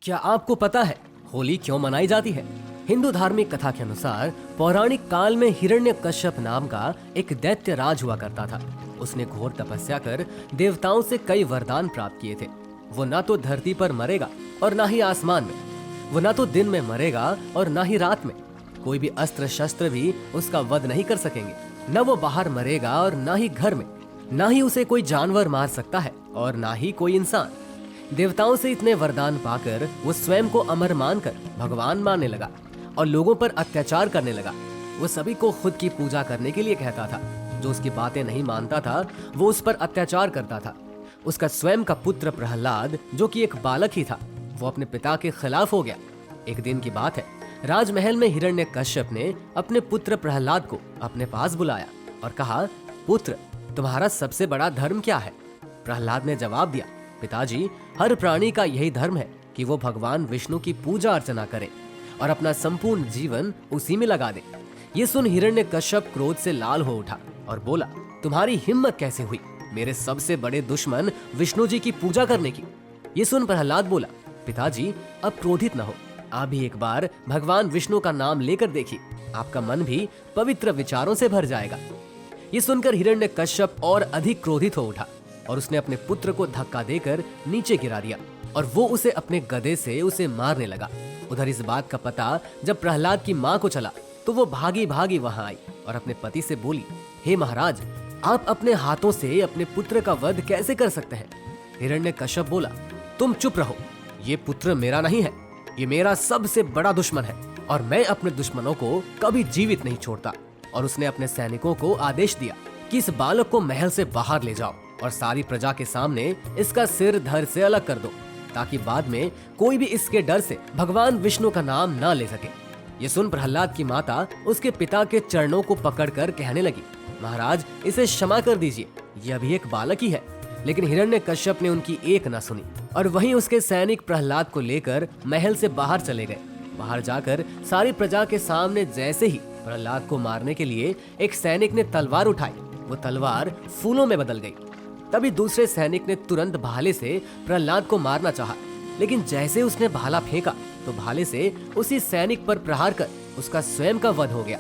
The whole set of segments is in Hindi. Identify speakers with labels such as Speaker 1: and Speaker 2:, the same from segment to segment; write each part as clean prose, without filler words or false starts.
Speaker 1: क्या आपको पता है होली क्यों मनाई जाती है? हिंदू धार्मिक कथा के अनुसार पौराणिक काल में हिरण्यकश्यप नाम का एक दैत्य राज हुआ करता था। उसने घोर तपस्या कर देवताओं से कई वरदान प्राप्त किए थे। वो ना तो धरती पर मरेगा और ना ही आसमान में। वो ना तो दिन में मरेगा और ना ही रात में। कोई भी अस्त्र शस्त्र भी उसका वध नहीं कर सकेंगे। न वो बाहर मरेगा और ना ही घर में। ना ही उसे कोई जानवर मार सकता है और ना ही कोई इंसान। देवताओं से इतने वरदान पाकर वो स्वयं को अमर मानकर भगवान मानने लगा और लोगों पर अत्याचार करने लगा। वो सभी को खुद की पूजा करने के लिए कहता था। जो उसकी बातें नहीं मानता था वो उस पर अत्याचार करता था। उसका स्वयं का पुत्र प्रहलाद, जो कि एक बालक ही था, वो अपने पिता के खिलाफ हो गया। एक दिन की बात है, राजमहल में हिरण्यकश्यप ने अपने पुत्र प्रहलाद को अपने पास बुलाया और कहा, पुत्र, तुम्हारा सबसे बड़ा धर्म क्या है? प्रहलाद ने जवाब दिया, पिताजी, हर प्राणी का यही धर्म है कि वो भगवान विष्णु की पूजा अर्चना करे और अपना संपूर्ण जीवन उसी में लगा दे। ये सुन हिरण्यकश्यप क्रोध से लाल हो उठा और बोला, तुम्हारी हिम्मत कैसे हुई मेरे सबसे बड़े दुश्मन विष्णु जी की पूजा करने की? ये सुन प्रहलाद बोला, पिताजी, अब क्रोधित न हो। आप भी एक बार भगवान विष्णु का नाम लेकर देखिए, आपका मन भी पवित्र विचारों से भर जाएगा। ये सुनकर हिरण्यकश्यप और अधिक क्रोधित हो उठा और उसने अपने पुत्र को धक्का देकर नीचे गिरा दिया और वो उसे अपने गदे से उसे मारने लगा। उधर इस बात का पता जब प्रहलाद की माँ को चला तो वो भागी भागी वहां आई और अपने पति से बोली, हे महाराज, आप अपने हाथों से अपने पुत्र का वध कैसे कर सकते हैं? हिरण्यकश्यप बोला, तुम चुप रहो। ये पुत्र मेरा नहीं है, ये मेरा सबसे बड़ा दुश्मन है और मैं अपने दुश्मनों को कभी जीवित नहीं छोड़ता। और उसने अपने सैनिकों को आदेश दिया कि इस बालक को महल से बाहर ले जाओ और सारी प्रजा के सामने इसका सिर धड़ से अलग कर दो, ताकि बाद में कोई भी इसके डर से भगवान विष्णु का नाम ना ले सके। ये सुन प्रहलाद की माता उसके पिता के चरणों को पकड़कर कहने लगी, महाराज, इसे क्षमा कर दीजिए, ये अभी एक बालक ही है। लेकिन हिरण्यकश्यप ने उनकी एक न सुनी और वहीं उसके सैनिक प्रहलाद को लेकर महल से बाहर चले गए। बाहर जाकर सारी प्रजा के सामने जैसे ही प्रहलाद को मारने के लिए एक सैनिक ने तलवार उठाई, वो तलवार फूलों में बदल गई। तभी दूसरे सैनिक ने तुरंत भाले से प्रहलाद को मारना चाहा, लेकिन जैसे उसने भाला फेंका तो भाले से उसी सैनिक पर प्रहार कर उसका स्वयं का वध हो गया।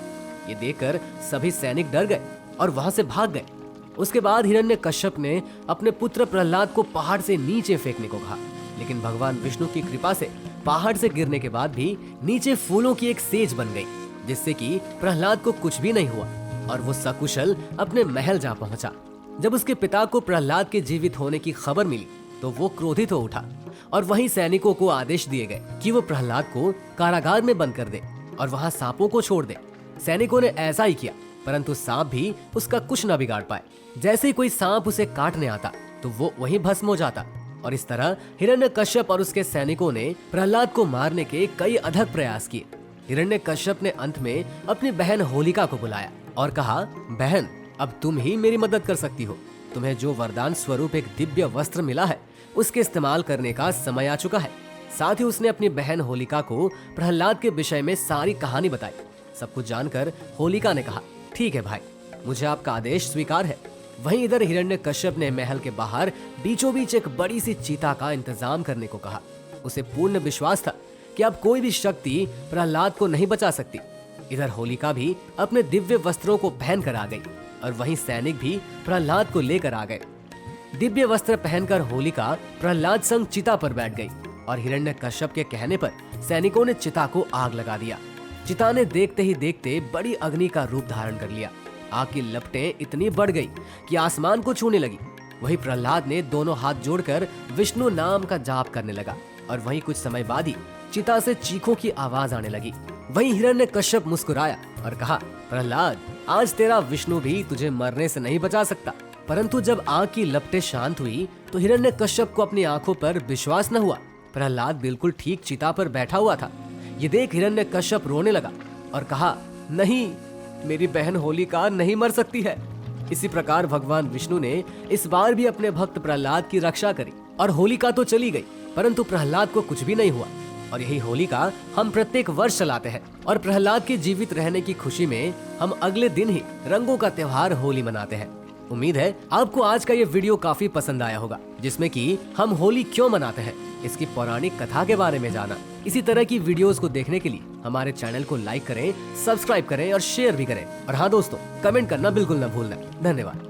Speaker 1: ये देखकर सभी सैनिक डर गए और वहां से भाग गए। उसके बाद हिरण्यकश्यप ने अपने पुत्र प्रहलाद को पहाड़ से नीचे फेंकने को कहा, लेकिन भगवान विष्णु की कृपा से पहाड़ से गिरने के बाद भी नीचे फूलों की एक सेज बन गई, जिससे कि प्रहलाद को कुछ भी नहीं हुआ और वो सकुशल अपने महल जा पहुंचा। जब उसके पिता को प्रहलाद के जीवित होने की खबर मिली तो वो क्रोधित हो उठा और वहीं सैनिकों को आदेश दिए गए कि वो प्रहलाद को कारागार में बंद कर दे और वहां सांपों को छोड़ दे। सैनिकों ने ऐसा ही किया, परंतु सांप भी उसका कुछ न बिगाड़ पाए। जैसे ही कोई सांप उसे काटने आता तो वो वहीं भस्म हो जाता। और इस तरह हिरण्यकश्यप और उसके सैनिकों ने प्रहलाद को मारने के कई अथक प्रयास किए। हिरण्यकश्यप ने अंत में अपनी बहन होलिका को बुलाया और कहा, बहन, अब तुम ही मेरी मदद कर सकती हो। तुम्हें जो वरदान स्वरूप एक दिव्य वस्त्र मिला है उसके इस्तेमाल करने का समय आ चुका है। साथ ही उसने अपनी बहन होलिका को प्रहलाद के विषय में सारी कहानी बताई। सब कुछ जानकर होलिका ने कहा, ठीक है भाई, मुझे आपका आदेश स्वीकार है। वहीं इधर हिरण्यकश्यप ने महल के बाहर बीचों बीच एक बड़ी सी चीता का इंतजाम करने को कहा। उसे पूर्ण विश्वास था कि अब कोई भी शक्ति प्रहलाद को नहीं बचा सकती। इधर होलिका भी अपने दिव्य वस्त्रों को पहन कर आ गई और वहीं सैनिक भी प्रहलाद को लेकर आ गए। दिव्य वस्त्र पहनकर होलिका प्रहलाद संग चिता पर बैठ गई और हिरण्यकश्यप के कहने पर सैनिकों ने चिता को आग लगा दिया। चिता ने देखते ही देखते बड़ी अग्नि का रूप धारण कर लिया। आग की लपटें इतनी बढ़ गई कि आसमान को छूने लगी। वहीं प्रहलाद ने दोनों हाथ जोड़कर विष्णु नाम का जाप करने लगा और वहीं कुछ समय बाद ही चिता से चीखों की आवाज आने लगी। वहीं हिरण्यकश्यप मुस्कुराया और कहा, प्रहलाद, आज तेरा विष्णु भी तुझे मरने से नहीं बचा सकता। परंतु जब आग की लपटें शांत हुई तो हिरण्यकश्यप को अपनी आंखों पर विश्वास न हुआ। प्रहलाद बिल्कुल ठीक चिता पर बैठा हुआ था। ये देख हिरण्यकश्यप रोने लगा और कहा, नहीं, मेरी बहन होलिका नहीं मर सकती है। इसी प्रकार भगवान विष्णु ने इस बार भी अपने भक्त प्रहलाद की रक्षा करी और होलिका तो चली गई, परंतु प्रहलाद को कुछ भी नहीं हुआ। और यही होलिका हम प्रत्येक वर्ष चलाते हैं और प्रहलाद के जीवित रहने की खुशी में हम अगले दिन ही रंगों का त्योहार होली मनाते हैं। उम्मीद है आपको आज का ये वीडियो काफी पसंद आया होगा, जिसमें कि हम होली क्यों मनाते हैं, इसकी पौराणिक कथा के बारे में जाना। इसी तरह की वीडियोस को देखने के लिए हमारे चैनल को लाइक करें, सब्सक्राइब करें और शेयर भी करें। और हाँ दोस्तों, कमेंट करना बिल्कुल न भूलना। धन्यवाद।